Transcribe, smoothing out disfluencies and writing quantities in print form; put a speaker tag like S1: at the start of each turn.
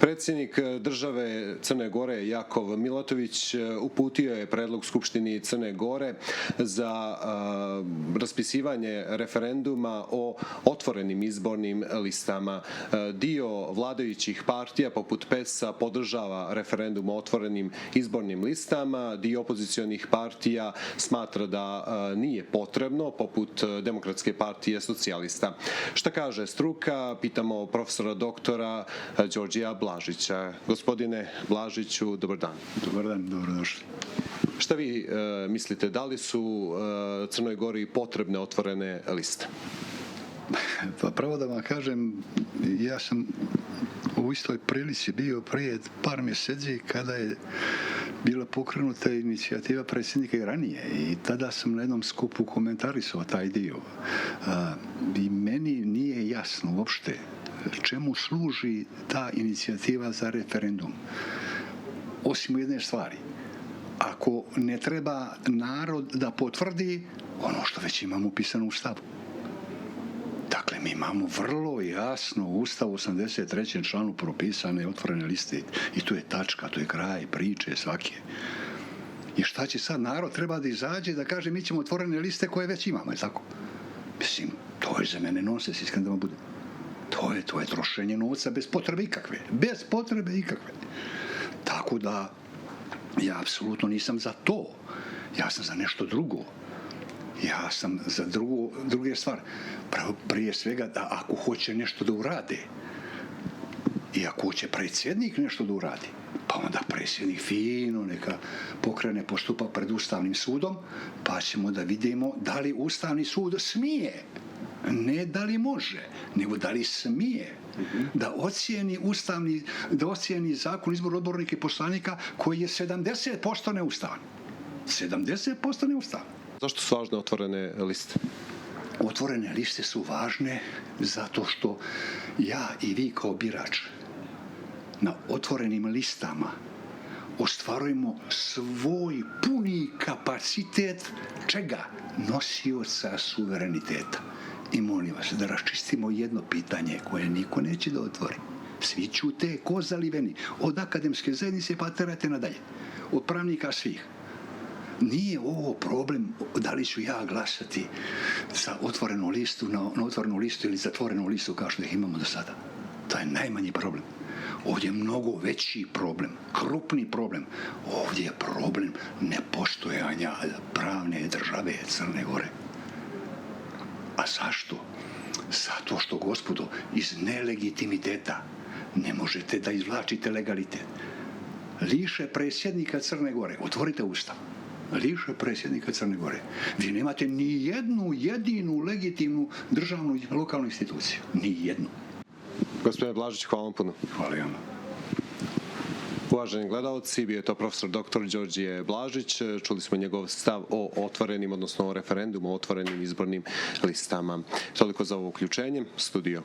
S1: Predsjednik države Crne Gore Jakov Milatović uputio je predlog Skupštini Crne Gore za raspisivanje referenduma o otvorenim izbornim listama. Dio vladajućih partija poput PES-a podržava referendum o otvorenim izbornim listama, dio opozicionih partija smatra da nije potrebno, poput Demokratske partije socijalista. Šta kaže struka? Pitamo profesora doktora Đorđija Blažića. Gospodine Blažiću, dobar dan.
S2: Dobar dan, dobrodošli.
S1: Šta vi mislite, da li su Crnoj Gori potrebne otvorene liste?
S2: Pa pravo da vam kažem, ja sam u istoj prilici bio prije par mjeseci kada je bila pokrenuta inicijativa predsjednika i ranije i tada sam na jednom skupu komentarisao taj dio. I meni nije jasno uopšte čemu služi ta inicijativa za referendum. Osim u jedne stvari. Ako ne treba narod da potvrdi ono što već imamo upisano u Ustavu. Dakle, mi imamo vrlo jasno u Ustavu 83. članu propisane otvorene liste i tu je tačka, tu je kraj priče svake. I šta će sad narod treba da izađe da kaže mi ćemo otvorene liste koje već imamo, je tako? Mislim, to je za mene nonsens, iskreno da vam bude. To je trošenje novca bez potrebe ikakve. Bez potrebe ikakve. Tako da ja apsolutno nisam za to. Ja sam za nešto drugo. Ja sam za druge stvari. Prije svega da ako hoće nešto da urade i ako hoće predsjednik nešto da uradi, pa onda predsjednik fino neka pokrene postupak pred Ustavnim sudom, pa ćemo da vidimo da li Ustavni sud smije, ne da li može, nego da li smije da ocijeni zakon izbor odbornika i poslanika koji je 70% neustavan. 70% neustavan.
S1: Zašto su važne otvorene liste?
S2: Otvorene liste su važne zato što ja i vi kao birač na otvorenim listama ostvarujemo svoj puni kapacitet čega? Nosioca suvereniteta. I molim vas da raščistimo jedno pitanje koje niko neće da otvori. Svi ćute ko zaliveni. Od akademske zajednice pa terate nadalje. Od pravnika svih. Nije ovo problem da li ću ja glasati za otvorenu listu, na otvorenu listu ili zatvorenu listu kao što ih imamo do sada. To je najmanji problem. Ovdje je mnogo veći problem, krupni problem. Ovdje je problem nepostojanja pravne države Crne Gore. A zašto? Zato što, gospodo, iz nelegitimiteta ne možete da izvlačite legalitet. Liše predsjednika Crne Gore. Otvorite Ustav. Liše predsjednika Crne Gore. Vi nemate ni jednu jedinu legitimnu državnu i lokalnu instituciju. Ni jednu.
S1: Gospodine Blažić, hvala vam puno.
S2: Hvala vam.
S1: Uvaženi gledalci, bio je to profesor dr. Đorđije Blažić. Čuli smo njegov stav o otvorenim, odnosno o referendumu o otvorenim izbornim listama. Toliko za ovo uključenje. Studio.